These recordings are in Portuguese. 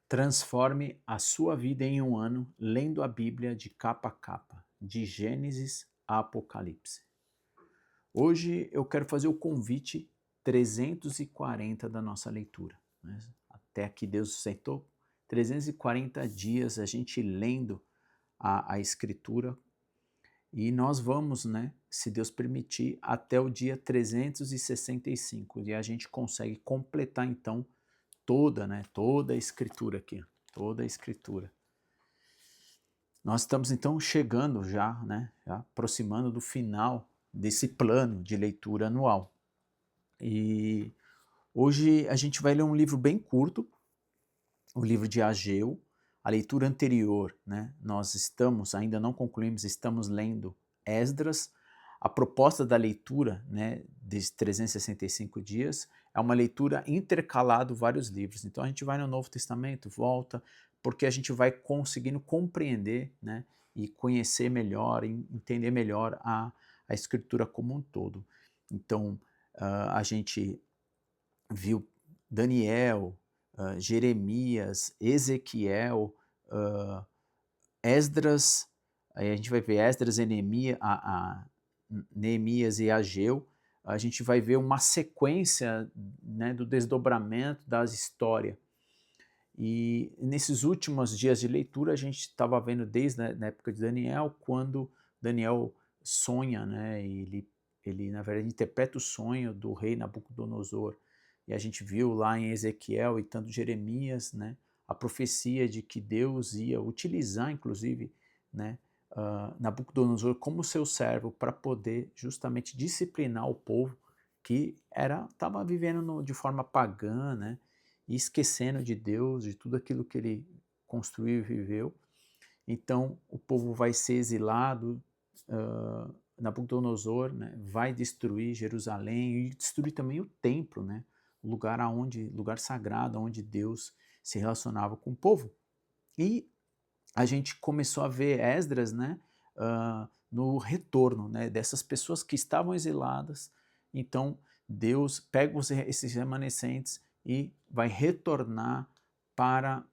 Transforme a sua vida em um ano lendo a Bíblia de capa a capa, de Gênesis a Apocalipse. Hoje eu quero fazer o convite 340 da nossa leitura, né? Até aqui Deus sentou 340 dias a gente lendo a Escritura e nós vamos, né, se Deus permitir, até o dia 365 e a gente consegue completar então toda a Escritura aqui, toda a Escritura. Nós estamos então chegando já, né, já aproximando do final desse plano de leitura anual. E hoje a gente vai ler um livro bem curto, o livro de Ageu. A leitura anterior, né, nós ainda não concluímos, estamos lendo Esdras. A proposta da leitura, né, de 365 dias é uma leitura intercalado vários livros. Então a gente vai no Novo Testamento, volta, porque a gente vai conseguindo compreender, né, e conhecer melhor, entender melhor a Escritura como um todo. Então a gente viu Daniel, Jeremias, Ezequiel, Esdras, aí a gente vai ver Esdras, Neemias e Ageu. A gente vai ver uma sequência, né, do desdobramento das histórias. E nesses últimos dias de leitura a gente estava vendo desde a na época de Daniel, quando Daniel sonha, né, ele na verdade interpreta o sonho do rei Nabucodonosor. E a gente viu lá em Ezequiel e tanto Jeremias, né, a profecia de que Deus ia utilizar, inclusive, né, Nabucodonosor como seu servo para poder justamente disciplinar o povo que estava vivendo de forma pagã, né, e esquecendo de Deus, de tudo aquilo que ele construiu e viveu. Então o povo vai ser exilado, Nabucodonosor, né, vai destruir Jerusalém e destruir também o templo, né, lugar sagrado, onde Deus se relacionava com o povo. E a gente começou a ver Esdras, né, no retorno, né, dessas pessoas que estavam exiladas. Então Deus pega esses remanescentes e vai retornar para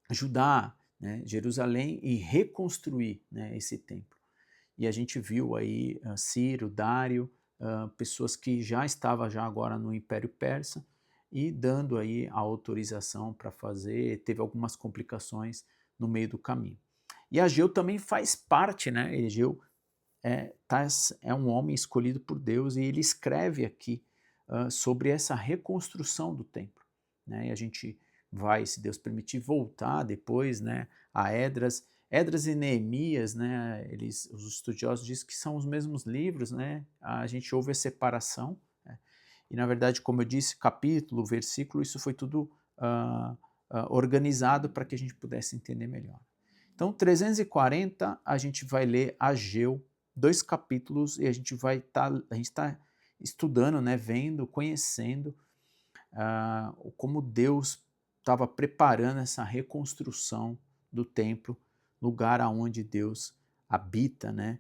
Judá, né, Jerusalém, e reconstruir, né, esse templo. E a gente viu aí Ciro, Dário, pessoas que já estavam já agora no Império Persa e dando aí a autorização para fazer. Teve algumas complicações no meio do caminho. E Ageu também faz parte, né? Ageu é um homem escolhido por Deus e ele escreve aqui sobre essa reconstrução do templo, né? E a gente vai, se Deus permitir, voltar depois, né, a Esdras e Neemias, né, os estudiosos dizem que são os mesmos livros, né? A gente ouve a separação, né? E na verdade, como eu disse, capítulo, versículo, isso foi tudo organizado para que a gente pudesse entender melhor. Então, 340 a gente vai ler Ageu, 2 capítulos, e a gente está estudando, né, vendo, conhecendo como Deus estava preparando essa reconstrução do templo, lugar aonde Deus habita, né,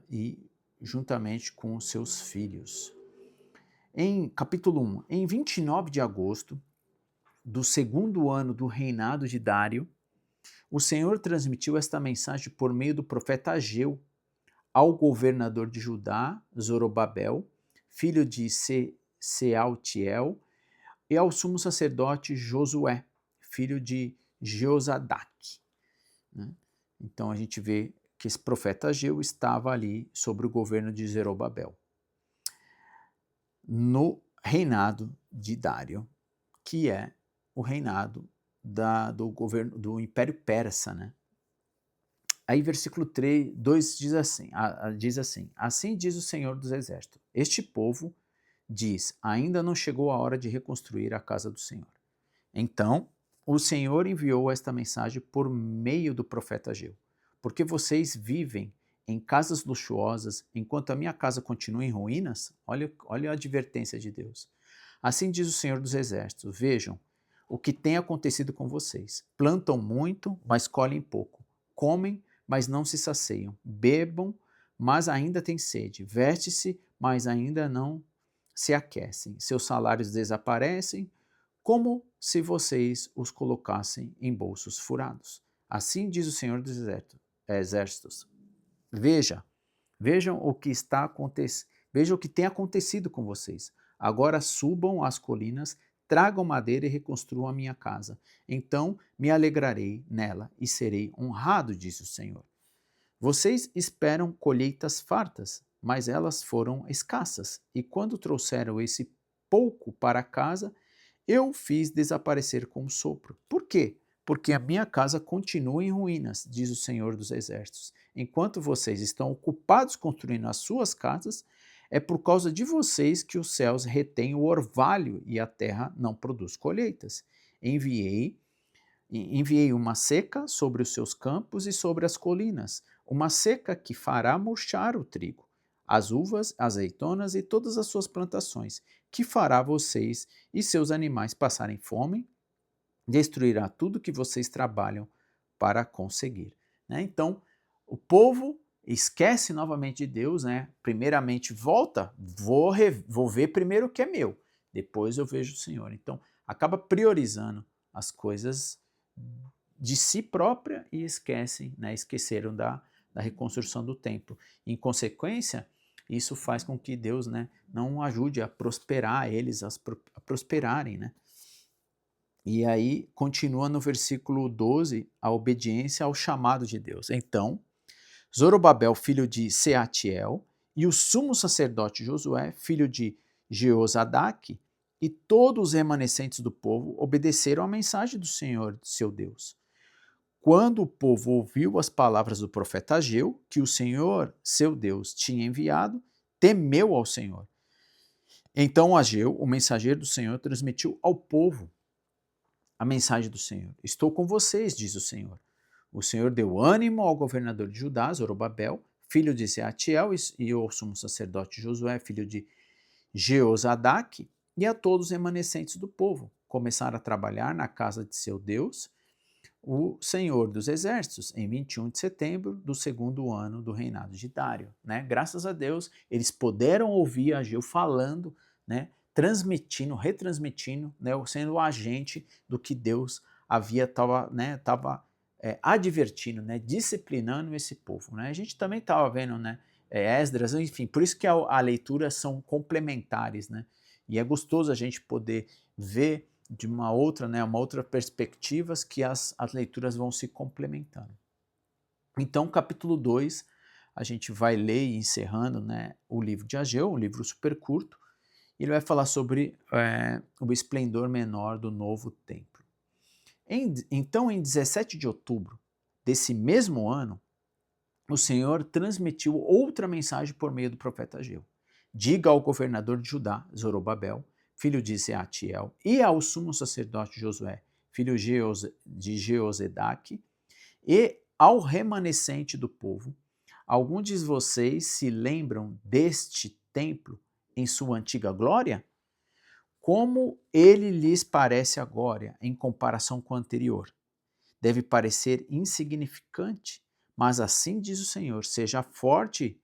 e juntamente com os seus filhos. Em capítulo 1, em 29 de agosto do segundo ano do reinado de Dário, o Senhor transmitiu esta mensagem por meio do profeta Ageu ao governador de Judá, Zorobabel, filho de Sealtiel, e ao sumo sacerdote Josué, filho de Josadaque, né? Então a gente vê que esse profeta Ageu estava ali sobre o governo de Zorobabel, no reinado de Dário, que é o reinado do governo do Império Persa, né? Aí versículo 2 diz assim, assim diz o Senhor dos Exércitos, este povo diz, ainda não chegou a hora de reconstruir a casa do Senhor. Então o Senhor enviou esta mensagem por meio do profeta Ageu, porque vocês vivem em casas luxuosas, enquanto a minha casa continua em ruínas. Olha a advertência de Deus. Assim diz o Senhor dos Exércitos, vejam o que tem acontecido com vocês. Plantam muito, mas colhem pouco. Comem, mas não se saciam. Bebam, mas ainda têm sede. Veste-se, mas ainda não se aquecem. Seus salários desaparecem, como se vocês os colocassem em bolsos furados. Assim diz o Senhor dos Exércitos. Vejam o que está acontecendo, vejam o que tem acontecido com vocês. Agora subam às colinas, tragam madeira e reconstruam a minha casa. Então me alegrarei nela e serei honrado, diz o Senhor. Vocês esperam colheitas fartas, mas elas foram escassas, e quando trouxeram esse pouco para casa, eu fiz desaparecer com um sopro. Por quê? Porque a minha casa continua em ruínas, diz o Senhor dos Exércitos. Enquanto vocês estão ocupados construindo as suas casas, é por causa de vocês que os céus retêm o orvalho e a terra não produz colheitas. Enviei uma seca sobre os seus campos e sobre as colinas, uma seca que fará murchar o trigo, as uvas, azeitonas e todas as suas plantações, que fará vocês e seus animais passarem fome, destruirá tudo que vocês trabalham para conseguir. Né? Então, o povo esquece novamente de Deus, né? Primeiramente volta, vou ver primeiro o que é meu, depois eu vejo o Senhor. Então, acaba priorizando as coisas de si própria e esqueceram da reconstrução do templo. Em consequência, isso faz com que Deus, né, não ajude a prosperar eles, a prosperarem, né? E aí continua no versículo 12 a obediência ao chamado de Deus. Então, Zorobabel, filho de Seatiel, e o sumo sacerdote Josué, filho de Jeozadaque, e todos os remanescentes do povo obedeceram à mensagem do Senhor, seu Deus. Quando o povo ouviu as palavras do profeta Ageu, que o Senhor, seu Deus, tinha enviado, temeu ao Senhor. Então Ageu, o mensageiro do Senhor, transmitiu ao povo a mensagem do Senhor. Estou com vocês, diz o Senhor. O Senhor deu ânimo ao governador de Judá, Zorobabel, filho de Seatiel, e ao sumo sacerdote Josué, filho de Jeozadaque, e a todos os remanescentes do povo. Começaram a trabalhar na casa de seu Deus, o Senhor dos Exércitos, em 21 de setembro do segundo ano do reinado de Dário. Né? Graças a Deus, eles puderam ouvir Ageu falando, né? Transmitindo, retransmitindo, né? Sendo o agente do que Deus estava advertindo, né? Disciplinando esse povo. Né? A gente também estava vendo, né? Esdras, enfim, por isso que a leitura são complementares, né? E é gostoso a gente poder ver de uma outra perspectiva que as leituras vão se complementando. Então, capítulo 2, a gente vai ler e encerrando, né, o livro de Ageu, um livro super curto. Ele vai falar sobre o esplendor menor do novo templo. Então, em 17 de outubro desse mesmo ano, o Senhor transmitiu outra mensagem por meio do profeta Ageu. Diga ao governador de Judá, Zorobabel, filho de Seatiel, e ao sumo sacerdote Josué, filho de Jeozedaque, e ao remanescente do povo: algum de vocês se lembram deste templo em sua antiga glória? Como ele lhes parece agora, em comparação com o anterior? Deve parecer insignificante, mas assim diz o Senhor: seja forte,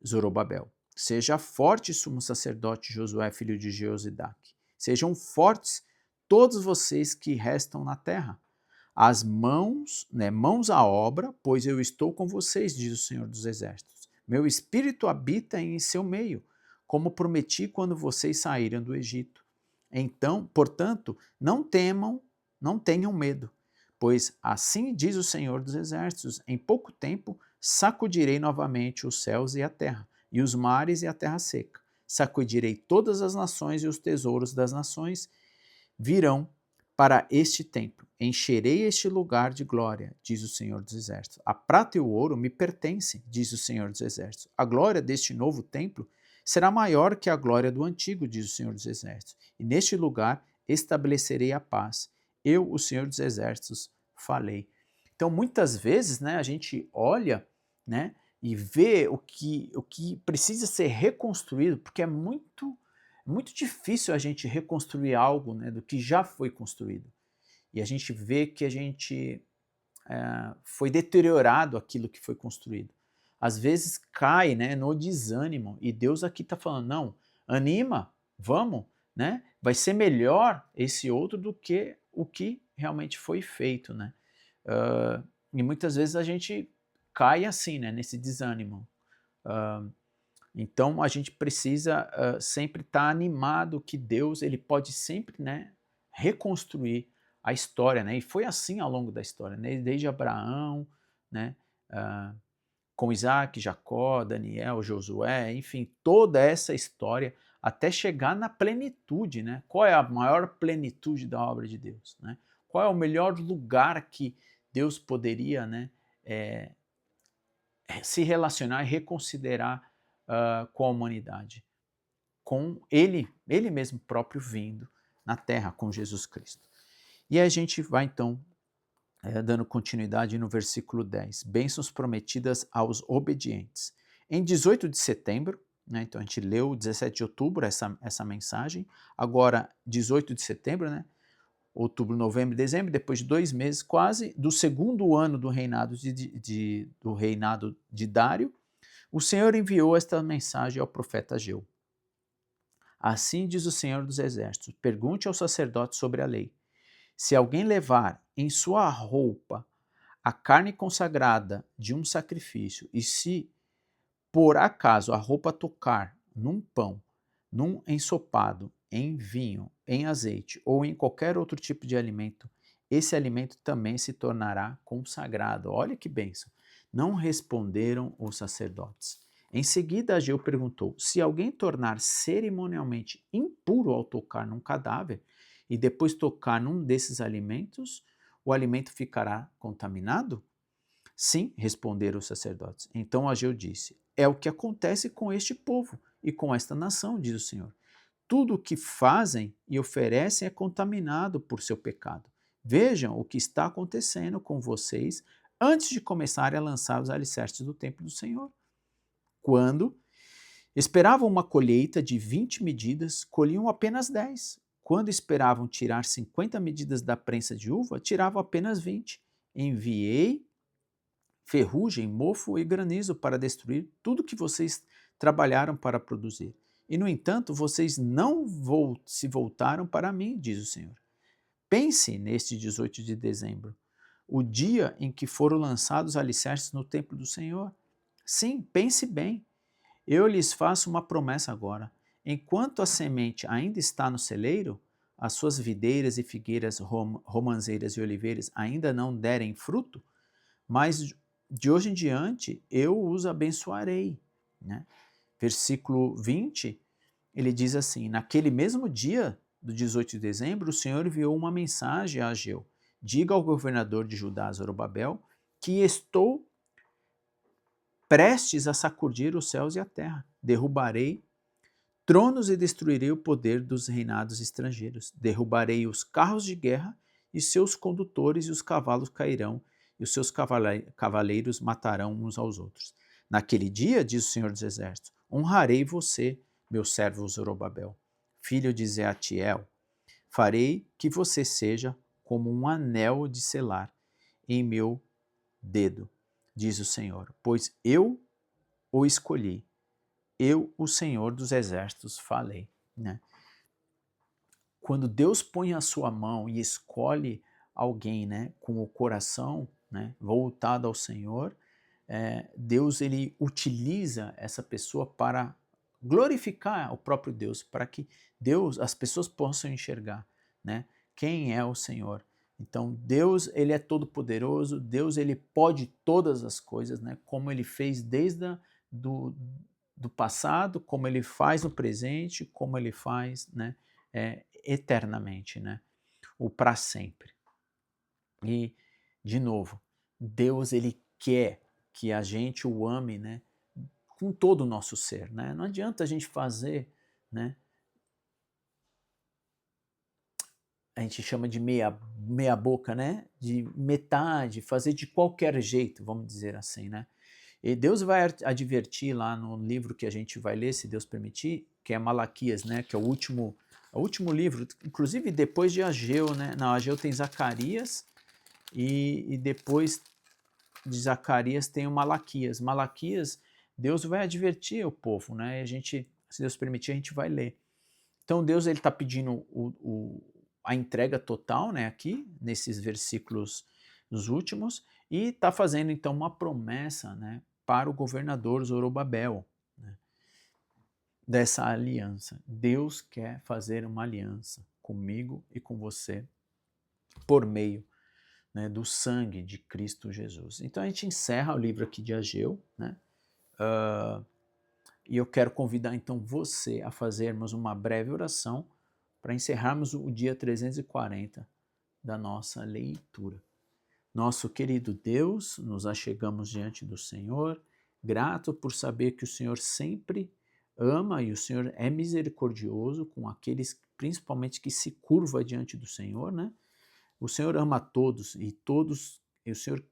Zorobabel. Seja forte, sumo sacerdote Josué, filho de Jeozadak. Sejam fortes todos vocês que restam na terra. As mãos à obra, pois eu estou com vocês, diz o Senhor dos Exércitos. Meu espírito habita em seu meio, como prometi quando vocês saíram do Egito. Então, portanto, não temam, não tenham medo, pois assim diz o Senhor dos Exércitos: em pouco tempo sacudirei novamente os céus e a terra, e os mares e a terra seca. Sacudirei todas as nações, e os tesouros das nações virão para este templo. Encherei este lugar de glória, diz o Senhor dos Exércitos. A prata e o ouro me pertencem, diz o Senhor dos Exércitos. A glória deste novo templo será maior que a glória do antigo, diz o Senhor dos Exércitos. E neste lugar estabelecerei a paz. Eu, o Senhor dos Exércitos, falei. Então, muitas vezes, né, a gente olha, né, e vê o que precisa ser reconstruído, porque é muito difícil a gente reconstruir algo, né, do que já foi construído. E a gente vê que a gente foi deteriorado aquilo que foi construído. Às vezes cai, né, no desânimo, e Deus aqui está falando: não, anima, vamos, né, vai ser melhor esse outro do que o que realmente foi feito, né? E muitas vezes a gente cai assim, né, nesse desânimo. Então a gente precisa sempre estar animado que Deus ele pode sempre, né, reconstruir a história, né? E foi assim ao longo da história, né? Desde Abraão, né, uh, com Isaac, Jacó, Daniel, Josué, enfim, toda essa história até chegar na plenitude, né? Qual é a maior plenitude da obra de Deus, né? Qual é o melhor lugar que Deus poderia, né, se relacionar e reconsiderar com a humanidade? Com ele mesmo próprio vindo na terra, com Jesus Cristo. E a gente vai então dando continuidade no versículo 10. Bênçãos prometidas aos obedientes. Em 18 de setembro, né, então a gente leu 17 de outubro essa mensagem, agora 18 de setembro, né, outubro, novembro e dezembro, depois de 2 meses quase, do segundo ano do reinado de Dário, o Senhor enviou esta mensagem ao profeta Ageu. Assim diz o Senhor dos Exércitos, pergunte aos sacerdotes sobre a lei. Se alguém levar em sua roupa a carne consagrada de um sacrifício, e se por acaso a roupa tocar num pão, num ensopado, em vinho, em azeite ou em qualquer outro tipo de alimento, esse alimento também se tornará consagrado. Olha que bênção. Não responderam os sacerdotes. Em seguida, Ageu perguntou: se alguém tornar cerimonialmente impuro ao tocar num cadáver e depois tocar num desses alimentos, o alimento ficará contaminado? Sim, responderam os sacerdotes. Então Ageu disse: é o que acontece com este povo e com esta nação, diz o Senhor. Tudo o que fazem e oferecem é contaminado por seu pecado. Vejam o que está acontecendo com vocês antes de começarem a lançar os alicerces do templo do Senhor. Quando esperavam uma colheita de 20 medidas, colhiam apenas 10. Quando esperavam tirar 50 medidas da prensa de uva, tiravam apenas 20. Enviei ferrugem, mofo e granizo para destruir tudo que vocês trabalharam para produzir. E, no entanto, vocês não se voltaram para mim, diz o Senhor. Pense neste 18 de dezembro, o dia em que foram lançados alicerces no templo do Senhor. Sim, pense bem. Eu lhes faço uma promessa agora. Enquanto a semente ainda está no celeiro, as suas videiras e figueiras, romãzeiras e oliveiras ainda não derem fruto, mas de hoje em diante eu os abençoarei. Né? Versículo 20, ele diz assim: naquele mesmo dia do 18 de dezembro, o Senhor enviou uma mensagem a Ageu. Diga ao governador de Judá, Zorobabel, que estou prestes a sacudir os céus e a terra. Derrubarei tronos e destruirei o poder dos reinados estrangeiros. Derrubarei os carros de guerra e seus condutores, e os cavalos cairão, e os seus cavaleiros matarão uns aos outros. Naquele dia, diz o Senhor dos Exércitos, honrarei você, meu servo Zorobabel, filho de Zeatiel. Farei que você seja como um anel de selar em meu dedo, diz o Senhor, pois eu o escolhi. Eu, o Senhor dos Exércitos, falei. Né? Quando Deus põe a sua mão e escolhe alguém, né, com o coração, né, voltado ao Senhor, Deus ele utiliza essa pessoa para glorificar o próprio Deus, para que as pessoas possam enxergar, né, quem é o Senhor. Então Deus ele é todo poderoso, Deus ele pode todas as coisas, né, como ele fez desde do passado, como ele faz no presente, como ele faz, né, eternamente, né, o para sempre. E, de novo, Deus ele quer que a gente o ame, né, com todo o nosso ser, né? Não adianta a gente fazer, né? A gente chama de meia boca, né? De metade, fazer de qualquer jeito, vamos dizer assim, né? E Deus vai advertir lá no livro que a gente vai ler, se Deus permitir, que é Malaquias, né? Que é o último livro, inclusive depois de Ageu, né? Não, Ageu tem Zacarias e depois de Zacarias tem o Malaquias. Malaquias, Deus vai advertir o povo, né? E a gente, se Deus permitir, a gente vai ler. Então Deus está pedindo a entrega total, né, aqui, nesses versículos os últimos, e está fazendo então uma promessa, né, para o governador Zorobabel, né, dessa aliança. Deus quer fazer uma aliança comigo e com você por meio, né, do sangue de Cristo Jesus. Então a gente encerra o livro aqui de Ageu, né? E eu quero convidar então você a fazermos uma breve oração para encerrarmos o dia 340 da nossa leitura. Nosso querido Deus, nos achegamos diante do Senhor, grato por saber que o Senhor sempre ama e o Senhor é misericordioso com aqueles, principalmente, que se curva diante do Senhor, né? O Senhor ama a todos e o Senhor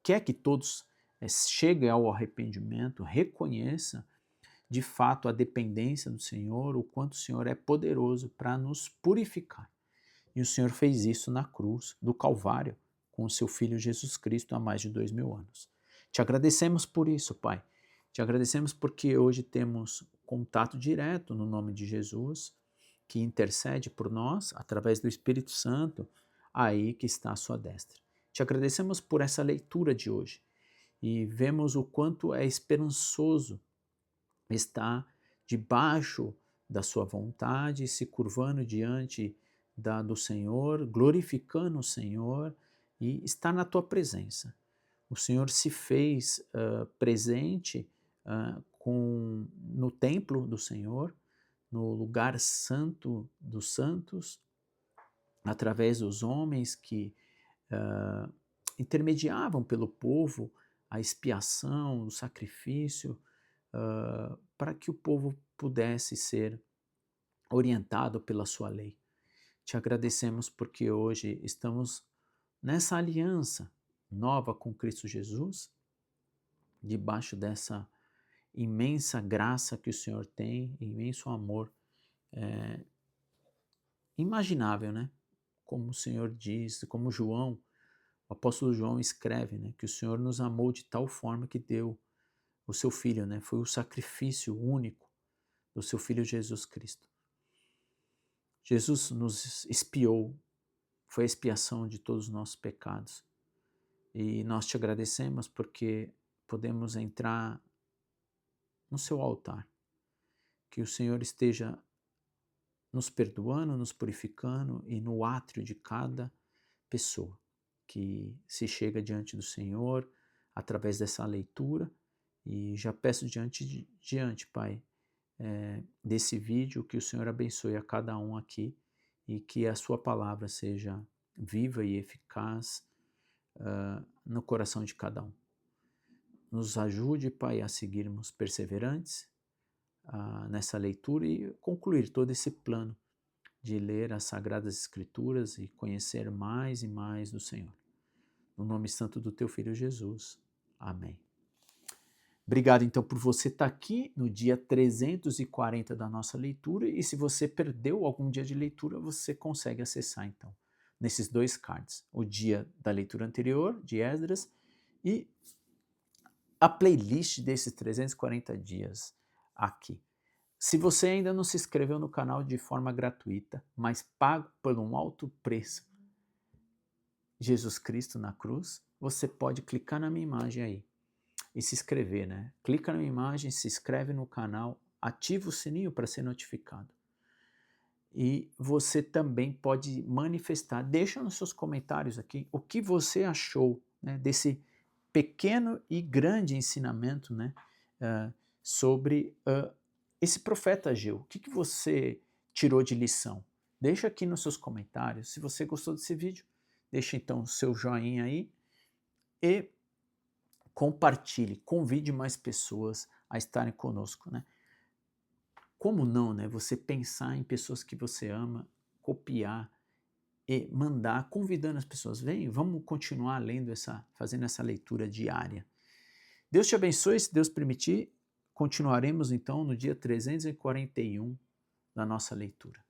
quer que todos cheguem ao arrependimento, reconheça de fato a dependência do Senhor, o quanto o Senhor é poderoso para nos purificar. E o Senhor fez isso na cruz do Calvário, com o seu Filho Jesus Cristo há mais de 2000 anos. Te agradecemos por isso, Pai. Te agradecemos porque hoje temos contato direto no nome de Jesus, que intercede por nós através do Espírito Santo, aí que está à sua destra. Te agradecemos por essa leitura de hoje e vemos o quanto é esperançoso estar debaixo da sua vontade, se curvando diante do Senhor, glorificando o Senhor e estar na tua presença. O Senhor se fez presente no templo do Senhor, no lugar santo dos santos, através dos homens que intermediavam pelo povo a expiação, o sacrifício, para que o povo pudesse ser orientado pela sua lei. Te agradecemos porque hoje estamos nessa aliança nova com Cristo Jesus, debaixo dessa imensa graça que o Senhor tem, imenso amor, imaginável, né? Como o Senhor diz, como João, o apóstolo João escreve, né, que o Senhor nos amou de tal forma que deu o seu Filho, né? Foi o sacrifício único do seu Filho Jesus Cristo. Jesus nos expiou, foi a expiação de todos os nossos pecados. E nós te agradecemos porque podemos entrar no seu altar. Que o Senhor esteja nos perdoando, nos purificando e no átrio de cada pessoa que se chega diante do Senhor através dessa leitura. E já peço diante, Pai, desse vídeo, que o Senhor abençoe a cada um aqui e que a sua palavra seja viva e eficaz no coração de cada um. Nos ajude, Pai, a seguirmos perseverantes nessa leitura e concluir todo esse plano de ler as Sagradas Escrituras e conhecer mais e mais do Senhor. No nome santo do Teu Filho Jesus. Amém. Obrigado, então, por você estar aqui no dia 340 da nossa leitura, e se você perdeu algum dia de leitura, você consegue acessar, então, nesses dois cards, o dia da leitura anterior, de Esdras, e a playlist desses 340 dias aqui. Se você ainda não se inscreveu no canal de forma gratuita, mas pago por um alto preço, Jesus Cristo na cruz, você pode clicar na minha imagem aí e se inscrever, né? Clica na minha imagem, se inscreve no canal, ativa o sininho para ser notificado. E você também pode manifestar, deixa nos seus comentários aqui o que você achou, né, desse pequeno e grande ensinamento, né, sobre esse profeta Ageu. O que você tirou de lição? Deixa aqui nos seus comentários. Se você gostou desse vídeo, deixa então o seu joinha aí e compartilhe, convide mais pessoas a estarem conosco, né? Como não, né? Você pensar em pessoas que você ama, copiar e mandar, convidando as pessoas. Vem, vamos continuar lendo fazendo essa leitura diária. Deus te abençoe, se Deus permitir, continuaremos então no dia 341 da nossa leitura.